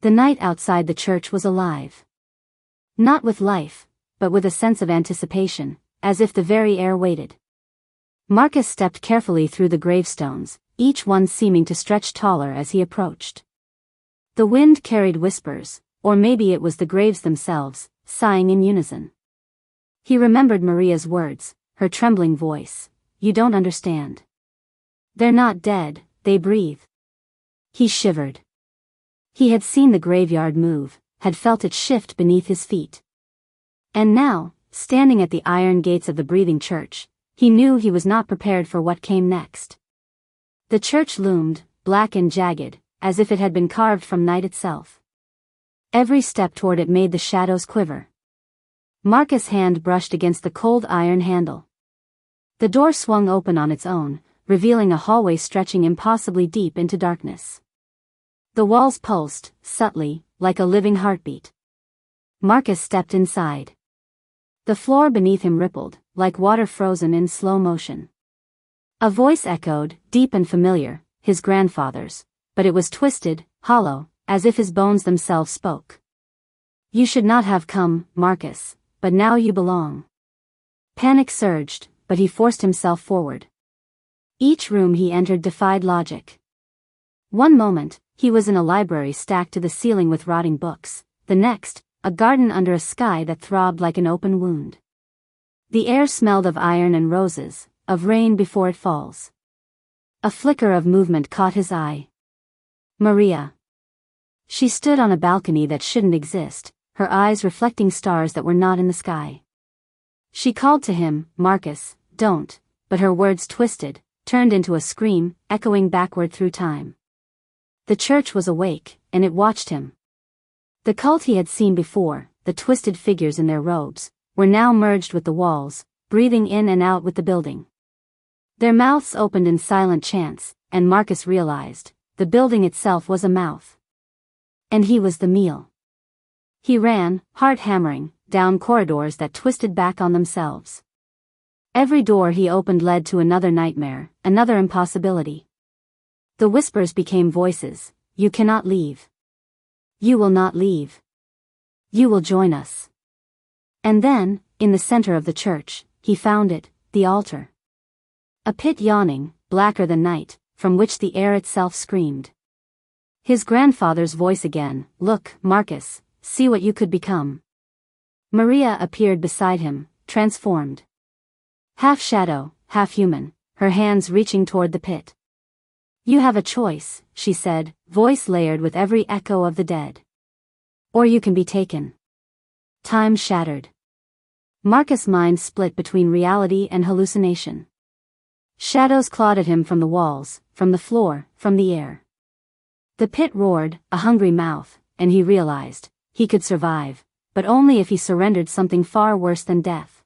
The night outside the church was alive. Not with life, but with a sense of anticipation, as if the very air waited. Marcus stepped carefully through the gravestones, each one seeming to stretch taller as he approached. The wind carried whispers, or maybe it was the graves themselves, sighing in unison. He remembered Maria's words, her trembling voice. "You don't understand. They're not dead, they breathe." He shivered. He had seen the graveyard move, had felt it shift beneath his feet. And now, standing at the iron gates of the breathing church, he knew he was not prepared for what came next. The church loomed, black and jagged, as if it had been carved from night itself. Every step toward it made the shadows quiver. Marcus' hand brushed against the cold iron handle. The door swung open on its own, revealing a hallway stretching impossibly deep into darkness. The walls pulsed, subtly, like a living heartbeat. Marcus stepped inside. The floor beneath him rippled, like water frozen in slow motion. A voice echoed, deep and familiar, his grandfather's, but it was twisted, hollow, as if his bones themselves spoke. "You should not have come, Marcus, but now you belong." Panic surged, but he forced himself forward. Each room he entered defied logic. One moment, he was in a library stacked to the ceiling with rotting books. The next, a garden under a sky that throbbed like an open wound. The air smelled of iron and roses, of rain before it falls. A flicker of movement caught his eye. Maria. She stood on a balcony that shouldn't exist, her eyes reflecting stars that were not in the sky. She called to him, "Marcus, don't," but her words twisted, turned into a scream, echoing backward through time. The church was awake, and it watched him. The cult he had seen before, the twisted figures in their robes, were now merged with the walls, breathing in and out with the building. Their mouths opened in silent chants, and Marcus realized, the building itself was a mouth. And he was the meal. He ran, heart hammering, down corridors that twisted back on themselves. Every door he opened led to another nightmare, another impossibility. The whispers became voices. "You cannot leave. You will not leave. You will join us." And then, in the center of the church, he found it, the altar. A pit yawning, blacker than night, from which the air itself screamed. His grandfather's voice again, "Look, Marcus, see what you could become." Maria appeared beside him, transformed. Half shadow, half human, her hands reaching toward the pit. "You have a choice," she said, voice layered with every echo of the dead. "Or you can be taken." Time shattered. Marcus' mind split between reality and hallucination. Shadows clawed at him from the walls, from the floor, from the air. The pit roared, a hungry mouth, and he realized, he could survive, but only if he surrendered something far worse than death.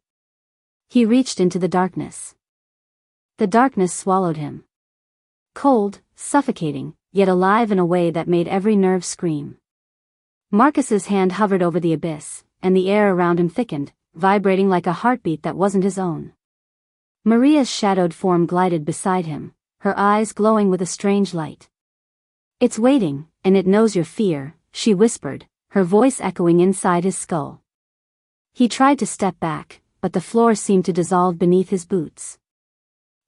He reached into the darkness. The darkness swallowed him. Cold, suffocating, yet alive in a way that made every nerve scream. Marcus's hand hovered over the abyss, and the air around him thickened, vibrating like a heartbeat that wasn't his own. Maria's shadowed form glided beside him, her eyes glowing with a strange light. "It's waiting, and it knows your fear," she whispered, her voice echoing inside his skull. He tried to step back, but the floor seemed to dissolve beneath his boots.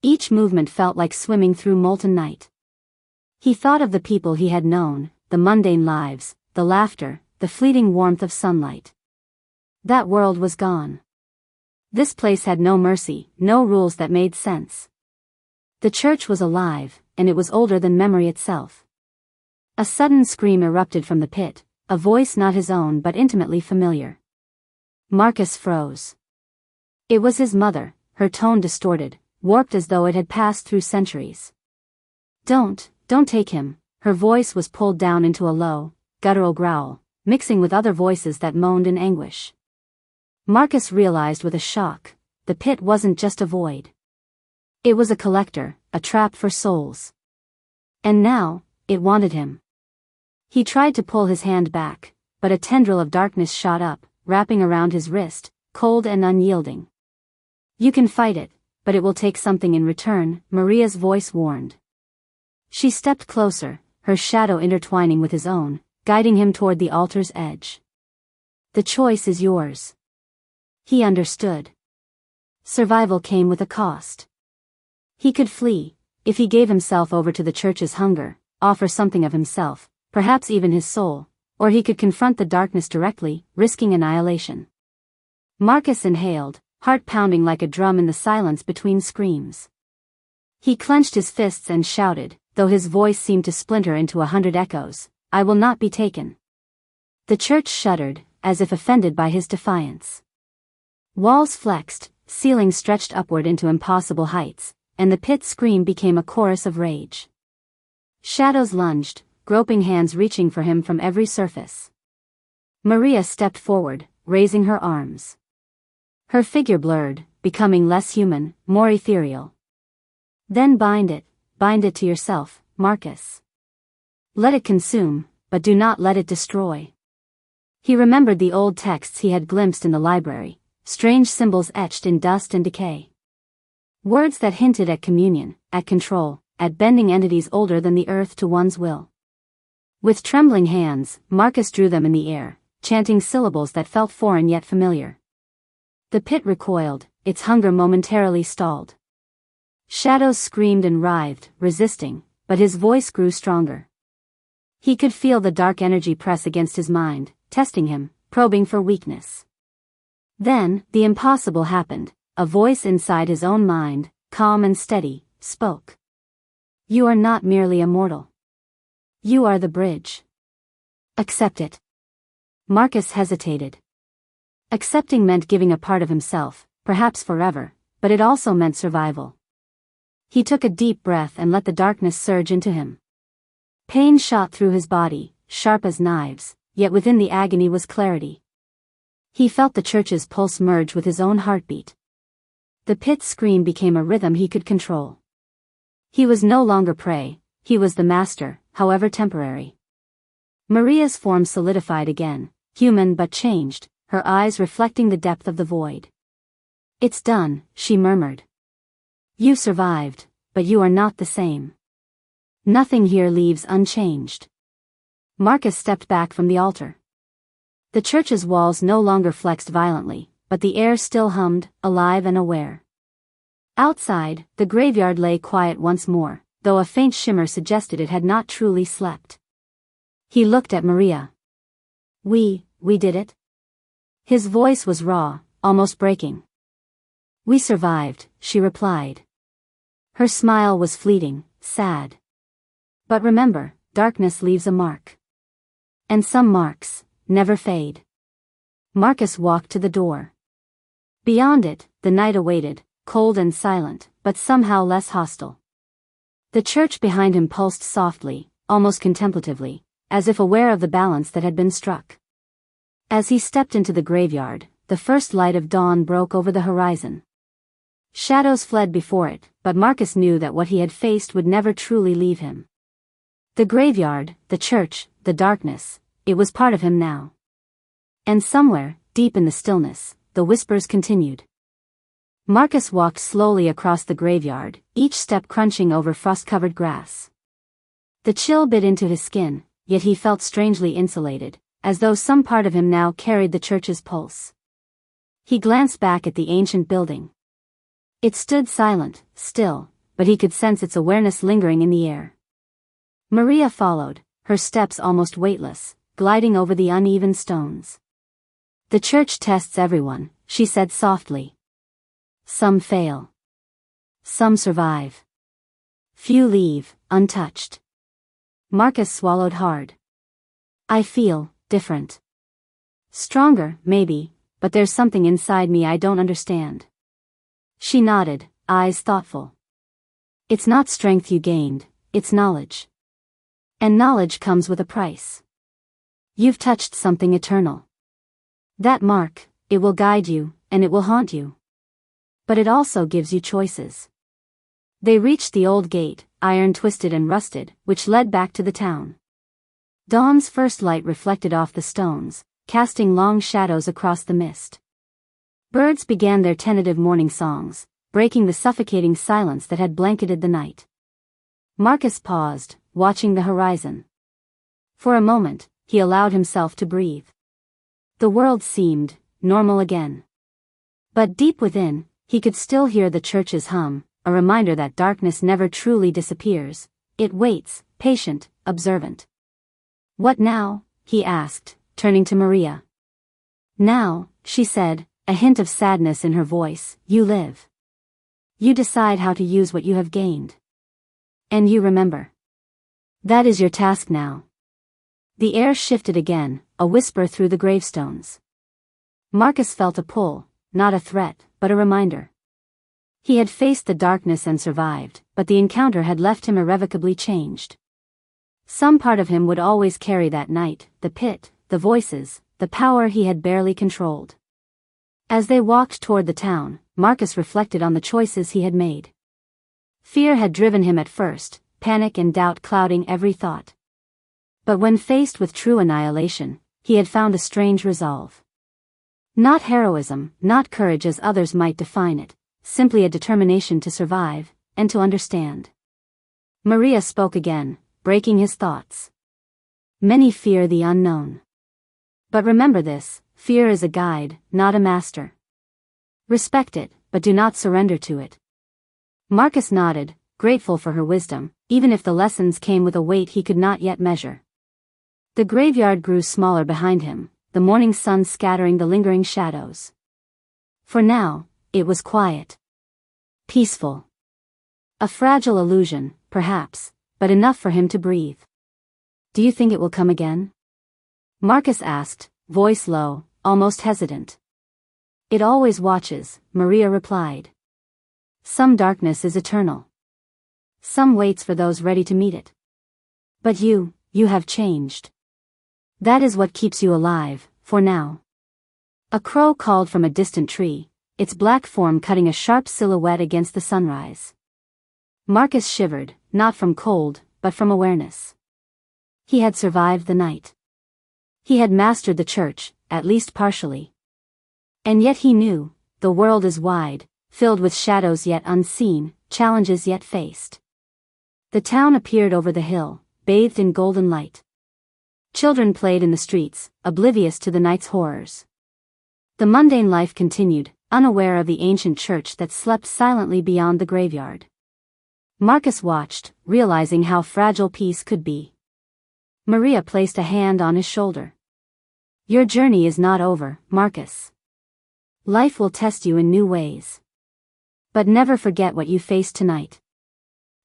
Each movement felt like swimming through molten night. He thought of the people he had known, the mundane lives, the laughter, the fleeting warmth of sunlight. That world was gone. This place had no mercy, no rules that made sense. The church was alive, and it was older than memory itself. A sudden scream erupted from the pit, a voice not his own but intimately familiar. Marcus froze. It was his mother, her tone distorted, warped as though it had passed through centuries. Don't take him." Her voice was pulled down into a low, guttural growl, mixing with other voices that moaned in anguish. Marcus realized with a shock, the pit wasn't just a void. It was a collector, a trap for souls. And now, it wanted him. He tried to pull his hand back, but a tendril of darkness shot up, wrapping around his wrist, cold and unyielding. "You can fight it, but it will take something in return," Maria's voice warned. She stepped closer, her shadow intertwining with his own, guiding him toward the altar's edge. The choice is yours. He understood. Survival came with a cost. He could flee, if he gave himself over to the church's hunger, offer something of himself, perhaps even his soul, or he could confront the darkness directly, risking annihilation. Marcus inhaled, heart pounding like a drum in the silence between screams. He clenched his fists and shouted, though his voice seemed to splinter into 100 echoes, "I will not be taken." The church shuddered, as if offended by his defiance. Walls flexed, ceilings stretched upward into impossible heights, and the pit scream became a chorus of rage. Shadows lunged, groping hands reaching for him from every surface. Maria stepped forward, raising her arms. Her figure blurred, becoming less human, more ethereal. "Then bind it to yourself, Marcus. Let it consume, but do not let it destroy." He remembered the old texts he had glimpsed in the library, strange symbols etched in dust and decay. Words that hinted at communion, at control, at bending entities older than the earth to one's will. With trembling hands, Marcus drew them in the air, chanting syllables that felt foreign yet familiar. The pit recoiled, its hunger momentarily stalled. Shadows screamed and writhed, resisting, but his voice grew stronger. He could feel the dark energy press against his mind, testing him, probing for weakness. Then, the impossible happened. A voice inside his own mind, calm and steady, spoke. "You are not merely immortal. You are the bridge. Accept it." Marcus hesitated. Accepting meant giving a part of himself, perhaps forever, but it also meant survival. He took a deep breath and let the darkness surge into him. Pain shot through his body, sharp as knives, yet within the agony was clarity. He felt the church's pulse merge with his own heartbeat. The pit's scream became a rhythm he could control. He was no longer prey, he was the master, however temporary. Maria's form solidified again, human but changed, her eyes reflecting the depth of the void. "It's done," she murmured. "You survived, but you are not the same. Nothing here leaves unchanged." Marcus stepped back from the altar. The church's walls no longer flexed violently, but the air still hummed, alive and aware. Outside, the graveyard lay quiet once more, though a faint shimmer suggested it had not truly slept. He looked at Maria. We did it?" His voice was raw, almost breaking. "We survived," she replied. Her smile was fleeting, sad. "But remember, darkness leaves a mark. And some marks never fade." Marcus walked to the door. Beyond it, the night awaited, cold and silent, but somehow less hostile. The church behind him pulsed softly, almost contemplatively, as if aware of the balance that had been struck. As he stepped into the graveyard, the first light of dawn broke over the horizon. Shadows fled before it, but Marcus knew that what he had faced would never truly leave him. The graveyard, the church, the darkness, it was part of him now. And somewhere, deep in the stillness, the whispers continued. Marcus walked slowly across the graveyard, each step crunching over frost-covered grass. The chill bit into his skin, yet he felt strangely insulated, as though some part of him now carried the church's pulse. He glanced back at the ancient building. It stood silent, still, but he could sense its awareness lingering in the air. Maria followed, her steps almost weightless, gliding over the uneven stones. "The church tests everyone," she said softly. "Some fail. Some survive. Few leave, untouched." Marcus swallowed hard. "I feel different. Stronger, maybe, but there's something inside me I don't understand." She nodded, eyes thoughtful. "It's not strength you gained, it's knowledge. And knowledge comes with a price. You've touched something eternal. That mark, it will guide you, and it will haunt you. But it also gives you choices." They reached the old gate, iron-twisted and rusted, which led back to the town. Dawn's first light reflected off the stones, casting long shadows across the mist. Birds began their tentative morning songs, breaking the suffocating silence that had blanketed the night. Marcus paused, watching the horizon. For a moment, he allowed himself to breathe. The world seemed normal again. But deep within, he could still hear the church's hum, a reminder that darkness never truly disappears. It waits, patient, observant. "What now?" he asked, turning to Maria. "Now," she said, a hint of sadness in her voice, "you live. You decide how to use what you have gained. And you remember. That is your task now." The air shifted again, a whisper through the gravestones. Marcus felt a pull, not a threat, but a reminder. He had faced the darkness and survived, but the encounter had left him irrevocably changed. Some part of him would always carry that night, the pit, the voices, the power he had barely controlled. As they walked toward the town, Marcus reflected on the choices he had made. Fear had driven him at first, panic and doubt clouding every thought. But when faced with true annihilation, he had found a strange resolve. Not heroism, not courage as others might define it, simply a determination to survive, and to understand. Maria spoke again, breaking his thoughts. "Many fear the unknown. But remember this, fear is a guide, not a master. Respect it, but do not surrender to it." Marcus nodded, grateful for her wisdom, even if the lessons came with a weight he could not yet measure. The graveyard grew smaller behind him, the morning sun scattering the lingering shadows. For now, it was quiet. Peaceful. A fragile illusion, perhaps, but enough for him to breathe. "Do you think it will come again?" Marcus asked, voice low, almost hesitant. "It always watches," Maria replied. "Some darkness is eternal. Some waits for those ready to meet it. But you have changed. That is what keeps you alive, for now." A crow called from a distant tree, its black form cutting a sharp silhouette against the sunrise. Marcus shivered, not from cold, but from awareness. He had survived the night. He had mastered the church, at least partially. And yet he knew, the world is wide, filled with shadows yet unseen, challenges yet faced. The town appeared over the hill, bathed in golden light. Children played in the streets, oblivious to the night's horrors. The mundane life continued, unaware of the ancient church that slept silently beyond the graveyard. Marcus watched, realizing how fragile peace could be. Maria placed a hand on his shoulder. "Your journey is not over, Marcus. Life will test you in new ways. But never forget what you faced tonight.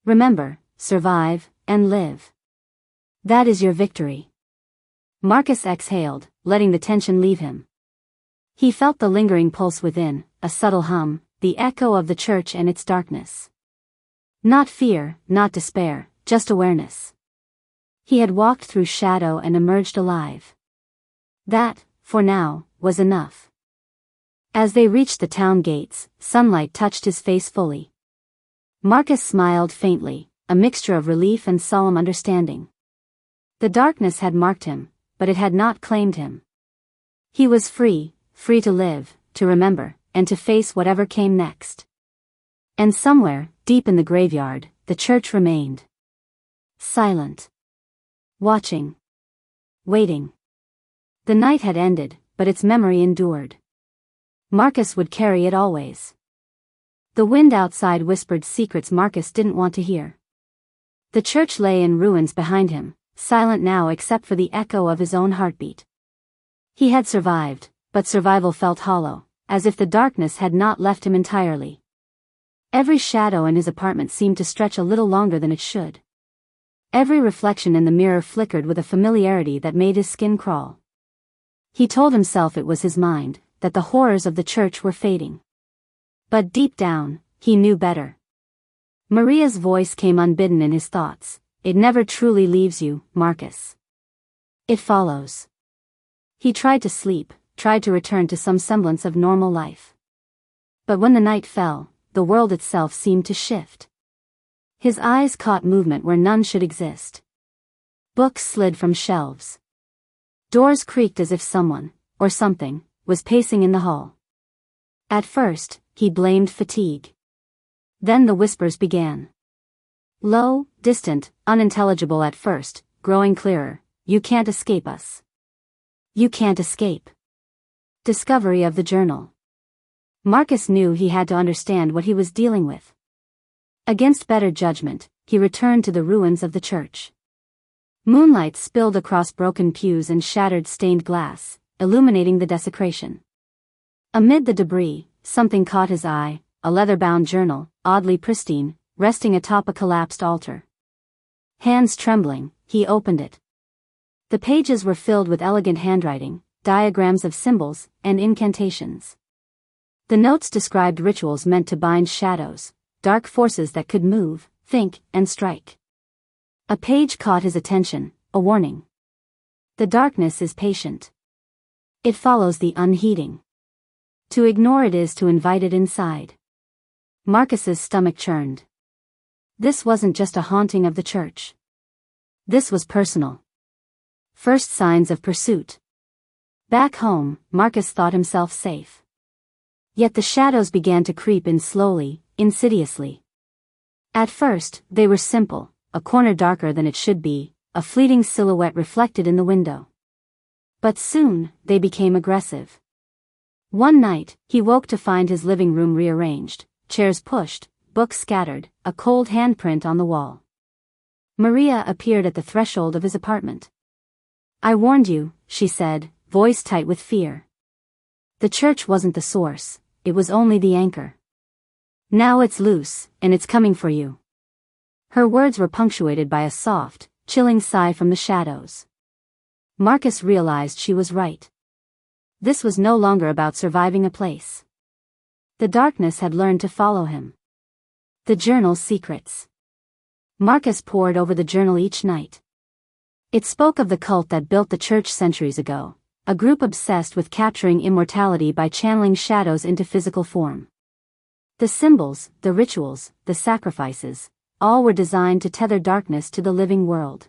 Remember, survive, and live. That is your victory." Marcus exhaled, letting the tension leave him. He felt the lingering pulse within, a subtle hum, the echo of the church and its darkness. Not fear, not despair, just awareness. He had walked through shadow and emerged alive. That, for now, was enough. As they reached the town gates, sunlight touched his face fully. Marcus smiled faintly, a mixture of relief and solemn understanding. The darkness had marked him, but it had not claimed him. He was free to live, to remember, and to face whatever came next. And somewhere, deep in the graveyard, the church remained. Silent. Watching. Waiting. The night had ended, but its memory endured. Marcus would carry it always. The wind outside whispered secrets Marcus didn't want to hear. The church lay in ruins behind him, silent now except for the echo of his own heartbeat. He had survived, but survival felt hollow, as if the darkness had not left him entirely. Every shadow in his apartment seemed to stretch a little longer than it should. Every reflection in the mirror flickered with a familiarity that made his skin crawl. He told himself it was his mind, that the horrors of the church were fading. But deep down, he knew better. Maria's voice came unbidden in his thoughts. "It never truly leaves you, Marcus. It follows." He tried to sleep, tried to return to some semblance of normal life. But when the night fell, the world itself seemed to shift. His eyes caught movement where none should exist. Books slid from shelves. Doors creaked as if someone, or something, was pacing in the hall. At first, he blamed fatigue. Then the whispers began. Low, distant, unintelligible at first, growing clearer, "You can't escape us. You can't escape." Discovery of the journal. Marcus knew he had to understand what he was dealing with. Against better judgment, he returned to the ruins of the church. Moonlight spilled across broken pews and shattered stained glass, illuminating the desecration. Amid the debris, something caught his eye, a leather-bound journal, oddly pristine, resting atop a collapsed altar. Hands trembling, he opened it. The pages were filled with elegant handwriting, diagrams of symbols, and incantations. The notes described rituals meant to bind shadows, dark forces that could move, think, and strike. A page caught his attention, a warning. The darkness is patient. It follows the unheeding. To ignore it is to invite it inside. Marcus's stomach churned. This wasn't just a haunting of the church. This was personal. First signs of pursuit. Back home, Marcus thought himself safe. Yet the shadows began to creep in slowly, insidiously. At first, they were simple, a corner darker than it should be, a fleeting silhouette reflected in the window. But soon, they became aggressive. One night, he woke to find his living room rearranged, chairs pushed, books scattered, a cold handprint on the wall. Maria appeared at the threshold of his apartment. "I warned you," she said, voice tight with fear. The church wasn't the source, it was only the anchor. Now it's loose, and it's coming for you. Her words were punctuated by a soft, chilling sigh from the shadows. Marcus realized she was right. This was no longer about surviving a place. The darkness had learned to follow him. The journal's secrets. Marcus pored over the journal each night. It spoke of the cult that built the church centuries ago, a group obsessed with capturing immortality by channeling shadows into physical form. The symbols, the rituals, the sacrifices, all were designed to tether darkness to the living world.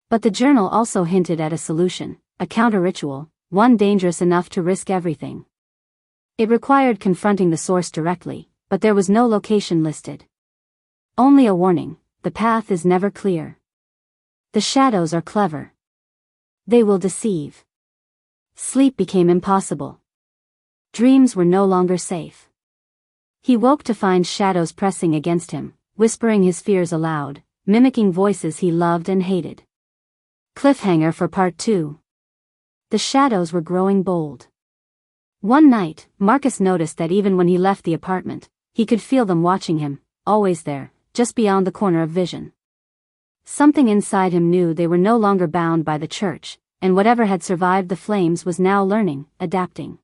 But the journal also hinted at a solution, a counter-ritual, one dangerous enough to risk everything. It required confronting the source directly, but there was no location listed. Only a warning: the path is never clear. The shadows are clever. They will deceive. Sleep became impossible. Dreams were no longer safe. He woke to find shadows pressing against him, whispering his fears aloud, mimicking voices he loved and hated. Cliffhanger for Part 2. The shadows were growing bold. One night, Marcus noticed that even when he left the apartment, he could feel them watching him, always there, just beyond the corner of vision. Something inside him knew they were no longer bound by the church, and whatever had survived the flames was now learning, adapting.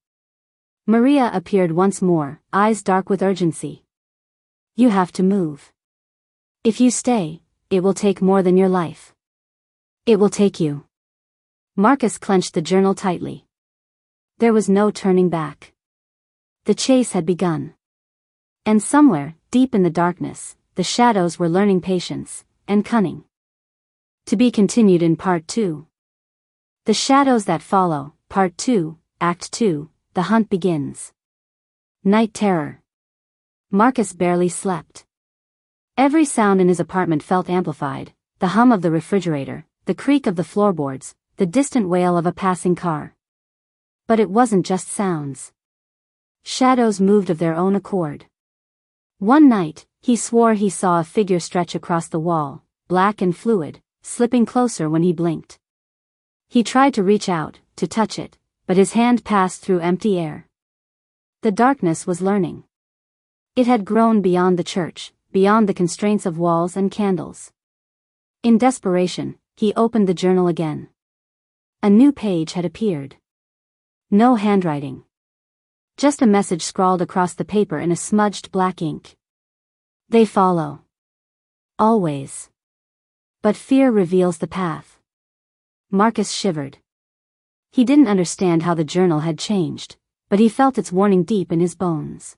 Maria appeared once more, eyes dark with urgency. "You have to move. If you stay, it will take more than your life. It will take you." Marcus clenched the journal tightly. There was no turning back. The chase had begun. And somewhere, deep in the darkness, the shadows were learning patience and cunning. To be continued in Part 2. The Shadows That Follow, Part 2, Act 2, The Hunt Begins. Night terror. Marcus barely slept. Every sound in his apartment felt amplified: the hum of the refrigerator, the creak of the floorboards, the distant wail of a passing car. But it wasn't just sounds. Shadows moved of their own accord. One night, he swore he saw a figure stretch across the wall, black and fluid, slipping closer when he blinked. He tried to reach out, to touch it, but his hand passed through empty air. The darkness was learning. It had grown beyond the church, beyond the constraints of walls and candles. In desperation, he opened the journal again. A new page had appeared. No handwriting. Just a message scrawled across the paper in a smudged black ink. They follow. Always. But fear reveals the path. Marcus shivered. He didn't understand how the journal had changed, but he felt its warning deep in his bones.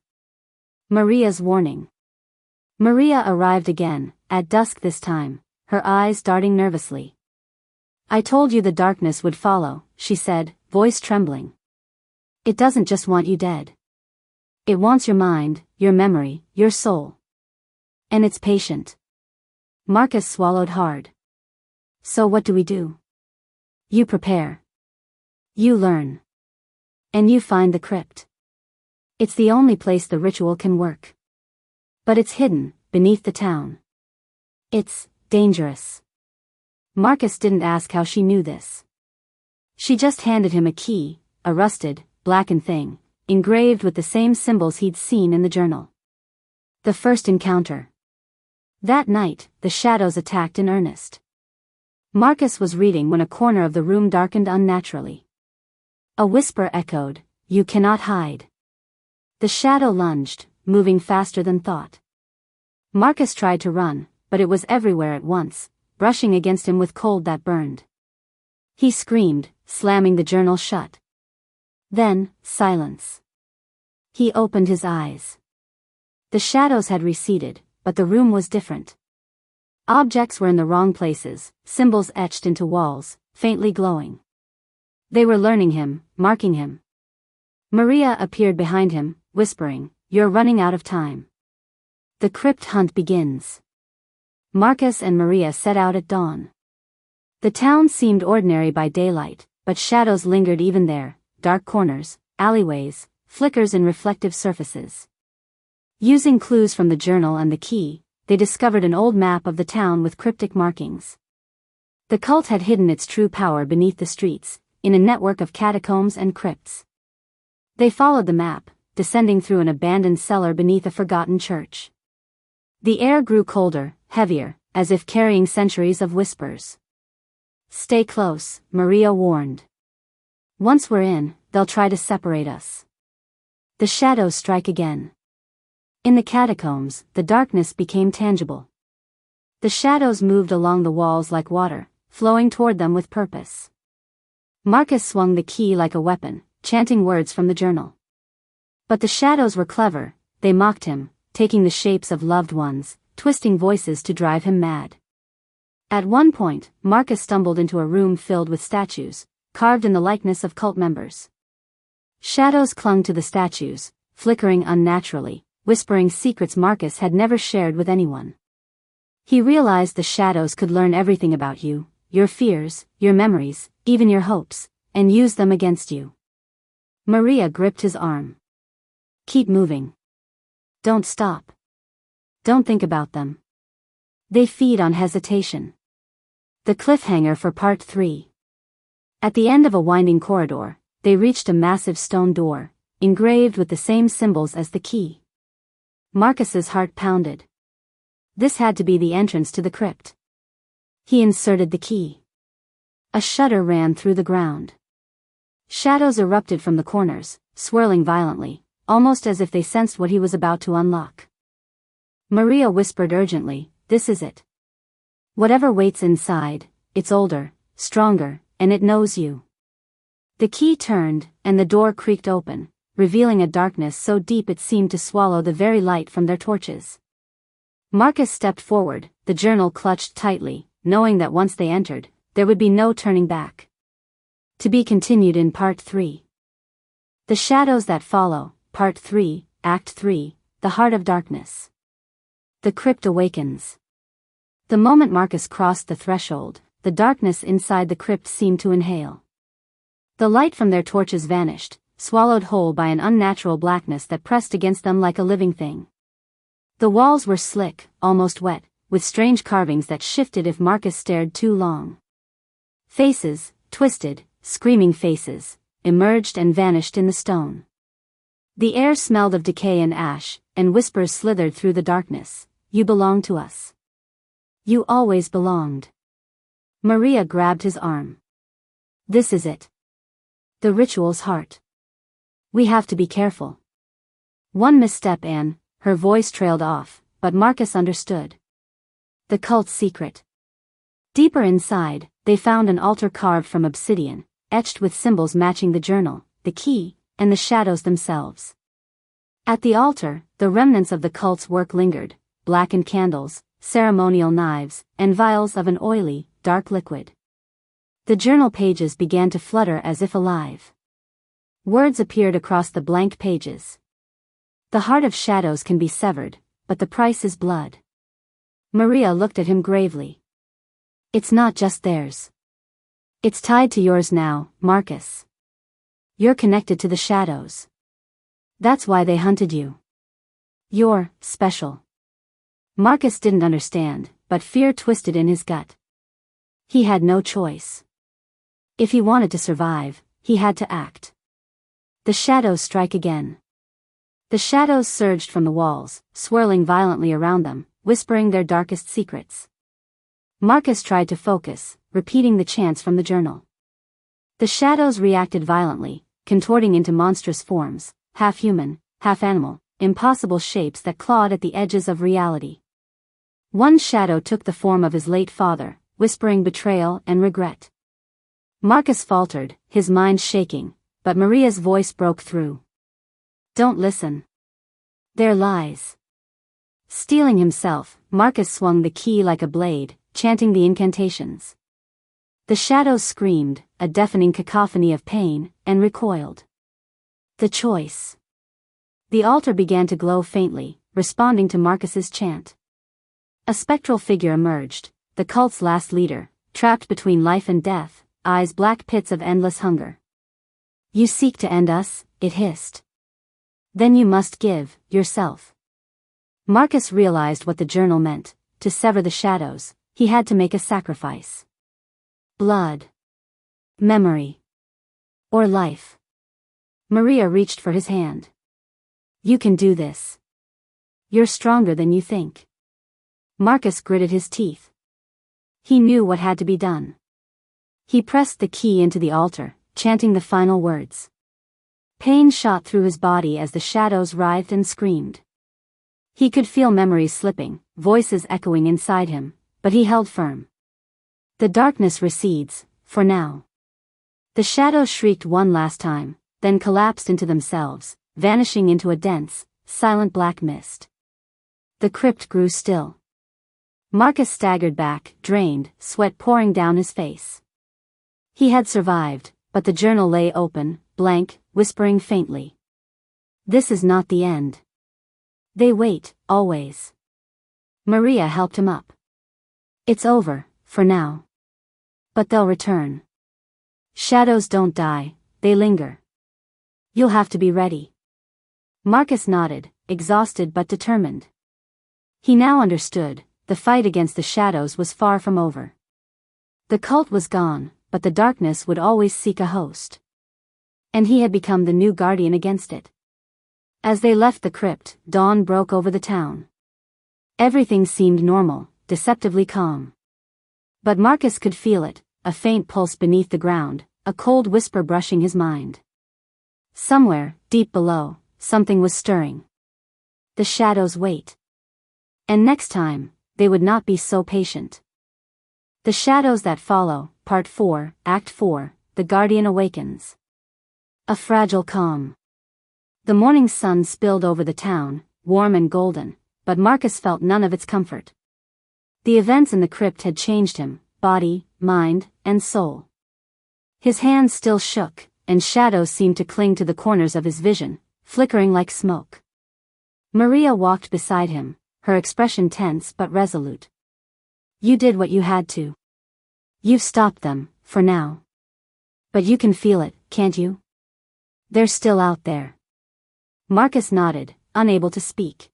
Maria's warning. Maria arrived again, at dusk this time, her eyes darting nervously. "I told you the darkness would follow," she said, voice trembling. "It doesn't just want you dead. It wants your mind, your memory, your soul. And it's patient." Marcus swallowed hard. "So what do we do?" You prepare. You learn. And you find the crypt. It's the only place the ritual can work. But it's hidden, beneath the town. It's dangerous. Marcus didn't ask how she knew this. She just handed him a key, a rusted, blackened thing, engraved with the same symbols he'd seen in the journal. The first encounter. That night, the shadows attacked in earnest. Marcus was reading when a corner of the room darkened unnaturally. A whisper echoed, "You cannot hide." The shadow lunged, moving faster than thought. Marcus tried to run, but it was everywhere at once, brushing against him with cold that burned. He screamed, slamming the journal shut. Then, silence. He opened his eyes. The shadows had receded, but the room was different. Objects were in the wrong places, symbols etched into walls, faintly glowing. They were learning him, marking him. Maria appeared behind him, whispering, "You're running out of time. The crypt hunt begins." Marcus and Maria set out at dawn. The town seemed ordinary by daylight, but shadows lingered even there, dark corners, alleyways, flickers in reflective surfaces. Using clues from the journal and the key, they discovered an old map of the town with cryptic markings. The cult had hidden its true power beneath the streets, in a network of catacombs and crypts. They followed the map, descending through an abandoned cellar beneath a forgotten church. The air grew colder, heavier, as if carrying centuries of whispers. "Stay close," Maria warned. "Once we're in, they'll try to separate us." The shadows strike again. In the catacombs, the darkness became tangible. The shadows moved along the walls like water, flowing toward them with purpose. Marcus swung the key like a weapon, chanting words from the journal. But the shadows were clever, they mocked him, taking the shapes of loved ones, twisting voices to drive him mad. At one point, Marcus stumbled into a room filled with statues, carved in the likeness of cult members. Shadows clung to the statues, flickering unnaturally, whispering secrets Marcus had never shared with anyone. He realized the shadows could learn everything about you, your fears, your memories, even your hopes, and use them against you. Maria gripped his arm. "Keep moving. Don't stop. Don't think about them. They feed on hesitation." The cliffhanger for Part 3. At the end of a winding corridor, they reached a massive stone door, engraved with the same symbols as the key. Marcus's heart pounded. This had to be the entrance to the crypt. He inserted the key. A shudder ran through the ground. Shadows erupted from the corners, swirling violently, almost as if they sensed what he was about to unlock. Maria whispered urgently, "This is it. Whatever waits inside, it's older, stronger, and it knows you." The key turned, and the door creaked open, revealing a darkness so deep it seemed to swallow the very light from their torches. Marcus stepped forward, the journal clutched tightly, knowing that once they entered, there would be no turning back. To be continued in Part 3. The Shadows That Follow, Part 3, Act 3, The Heart of Darkness. The Crypt Awakens. The moment Marcus crossed the threshold, the darkness inside the crypt seemed to inhale. The light from their torches vanished, swallowed whole by an unnatural blackness that pressed against them like a living thing. The walls were slick, almost wet, with strange carvings that shifted if Marcus stared too long. Faces, twisted, screaming faces, emerged and vanished in the stone. The air smelled of decay and ash, and whispers slithered through the darkness. "You belong to us. You always belonged." Maria grabbed his arm. "This is it. The ritual's heart. We have to be careful." One misstep and her voice trailed off, but Marcus understood. The cult's secret. Deeper inside, they found an altar carved from obsidian, etched with symbols matching the journal, the key, and the shadows themselves. At the altar, the remnants of the cult's work lingered, blackened candles, ceremonial knives, and vials of an oily, dark liquid. The journal pages began to flutter as if alive. Words appeared across the blank pages. "The heart of shadows can be severed, but the price is blood." Maria looked at him gravely. "It's not just theirs. It's tied to yours now, Marcus. You're connected to the shadows. That's why they hunted you. You're special. Marcus didn't understand, but fear twisted in his gut. He had no choice. If he wanted to survive, he had to act. The shadows strike again. The shadows surged from the walls, swirling violently around them, whispering their darkest secrets. Marcus tried to focus, repeating the chants from the journal. The shadows reacted violently, contorting into monstrous forms, half human, half animal, impossible shapes that clawed at the edges of reality. One shadow took the form of his late father, whispering betrayal and regret. Marcus faltered, his mind shaking, but Maria's voice broke through. Don't listen. They're lies. Steeling himself, Marcus swung the key like a blade, chanting the incantations. The shadows screamed, a deafening cacophony of pain, and recoiled. The choice. The altar began to glow faintly, responding to Marcus's chant. A spectral figure emerged, the cult's last leader, trapped between life and death, eyes black pits of endless hunger. You seek to end us, it hissed. Then you must give, yourself. Marcus realized what the journal meant. To sever the shadows, he had to make a sacrifice. Blood. Memory. Or life. Maria reached for his hand. You can do this. You're stronger than you think. Marcus gritted his teeth. He knew what had to be done. He pressed the key into the altar, chanting the final words. Pain shot through his body as the shadows writhed and screamed. He could feel memories slipping, voices echoing inside him, but he held firm. The darkness recedes, for now. The shadows shrieked one last time, then collapsed into themselves, vanishing into a dense, silent black mist. The crypt grew still. Marcus staggered back, drained, sweat pouring down his face. He had survived, but the journal lay open, blank, whispering faintly. This is not the end. They wait, always. Maria helped him up. It's over, for now. But they'll return. Shadows don't die, they linger. You'll have to be ready. Marcus nodded, exhausted but determined. He now understood, the fight against the shadows was far from over. The cult was gone, but the darkness would always seek a host. And he had become the new guardian against it. As they left the crypt, dawn broke over the town. Everything seemed normal, deceptively calm. But Marcus could feel it, a faint pulse beneath the ground, a cold whisper brushing his mind. Somewhere, deep below, something was stirring. The shadows wait. And next time, they would not be so patient. The Shadows That Follow, Part 4, Act 4, The Guardian Awakens. A fragile calm. The morning sun spilled over the town, warm and golden, but Marcus felt none of its comfort. The events in the crypt had changed him, body, mind, and soul. His hands still shook, and shadows seemed to cling to the corners of his vision, flickering like smoke. Maria walked beside him, her expression tense but resolute. You did what you had to. You've stopped them, for now. But you can feel it, can't you? They're still out there. Marcus nodded, unable to speak.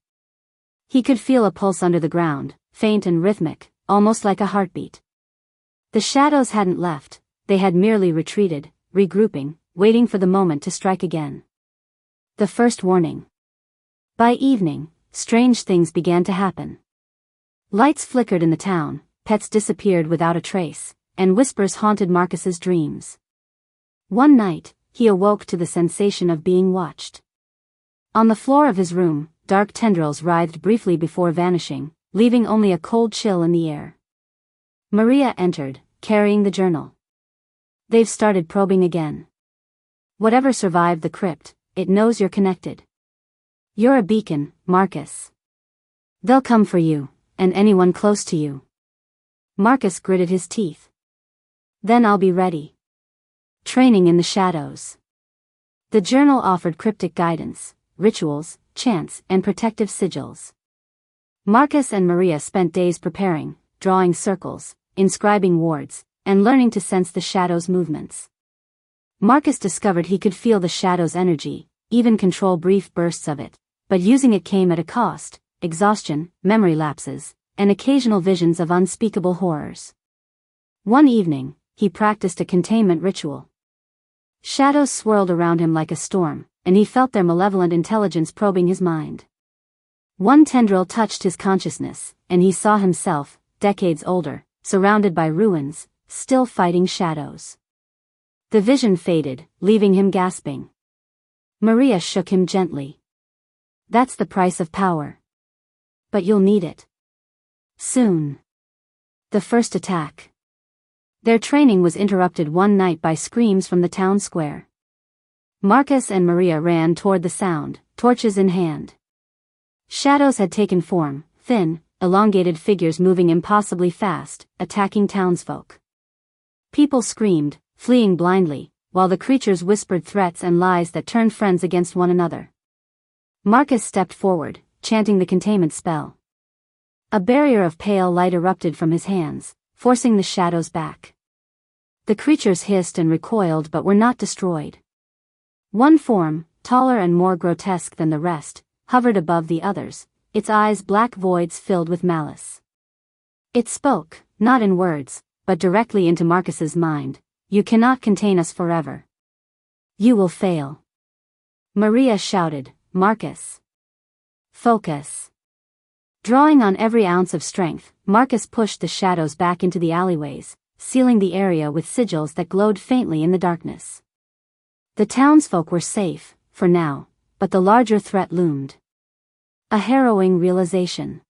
He could feel a pulse under the ground, faint and rhythmic, almost like a heartbeat. The shadows hadn't left, they had merely retreated, regrouping, waiting for the moment to strike again. The first warning. By evening, strange things began to happen. Lights flickered in the town, pets disappeared without a trace, and whispers haunted Marcus's dreams. One night, he awoke to the sensation of being watched. On the floor of his room, dark tendrils writhed briefly before vanishing, leaving only a cold chill in the air. Maria entered, carrying the journal. They've started probing again. Whatever survived the crypt, it knows you're connected. You're a beacon, Marcus. They'll come for you, and anyone close to you. Marcus gritted his teeth. Then I'll be ready. Training in the shadows. The journal offered cryptic guidance, rituals, chants, and protective sigils. Marcus and Maria spent days preparing, drawing circles, inscribing wards, and learning to sense the shadow's movements. Marcus discovered he could feel the shadow's energy, even control brief bursts of it, but using it came at a cost: exhaustion, memory lapses, and occasional visions of unspeakable horrors. One evening, he practiced a containment ritual. Shadows swirled around him like a storm, and he felt their malevolent intelligence probing his mind. One tendril touched his consciousness, and he saw himself, decades older, surrounded by ruins, still fighting shadows. The vision faded, leaving him gasping. Maria shook him gently. "That's the price of power. But you'll need it. Soon." The first attack. Their training was interrupted one night by screams from the town square. Marcus and Maria ran toward the sound, torches in hand. Shadows had taken form, thin, elongated figures moving impossibly fast, attacking townsfolk. People screamed, fleeing blindly, while the creatures whispered threats and lies that turned friends against one another. Marcus stepped forward, chanting the containment spell. A barrier of pale light erupted from his hands, forcing the shadows back. The creatures hissed and recoiled but were not destroyed. One form, taller and more grotesque than the rest, hovered above the others, its eyes black voids filled with malice. It spoke, not in words, but directly into Marcus's mind. "You cannot contain us forever. You will fail." Maria shouted, "Marcus! Focus!" Drawing on every ounce of strength, Marcus pushed the shadows back into the alleyways, sealing the area with sigils that glowed faintly in the darkness. The townsfolk were safe, for now, but the larger threat loomed. A harrowing realization.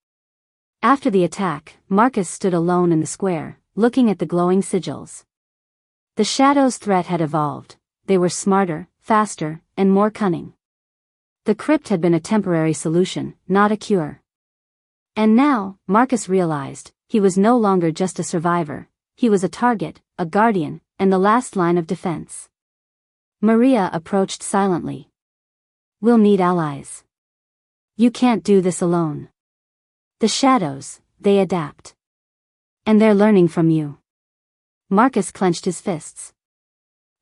After the attack, Marcus stood alone in the square, looking at the glowing sigils. The shadows' threat had evolved. They were smarter, faster, and more cunning. The crypt had been a temporary solution, not a cure. And now, Marcus realized, he was no longer just a survivor. He was a target, a guardian, and the last line of defense. Maria approached silently. "We'll need allies. You can't do this alone. The shadows, they adapt. And they're learning from you." Marcus clenched his fists.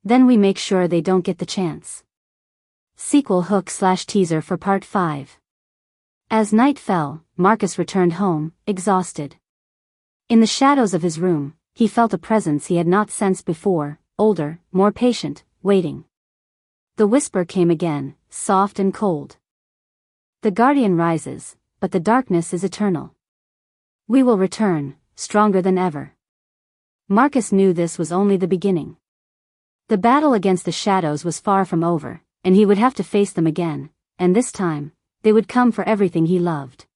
"Then we make sure they don't get the chance." Sequel /teaser for Part 5. As night fell, Marcus returned home, exhausted. In the shadows of his room, he felt a presence he had not sensed before, older, more patient, waiting. The whisper came again, soft and cold. "The guardian rises, but the darkness is eternal. We will return, stronger than ever." Marcus knew this was only the beginning. The battle against the shadows was far from over, and he would have to face them again, and this time, they would come for everything he loved.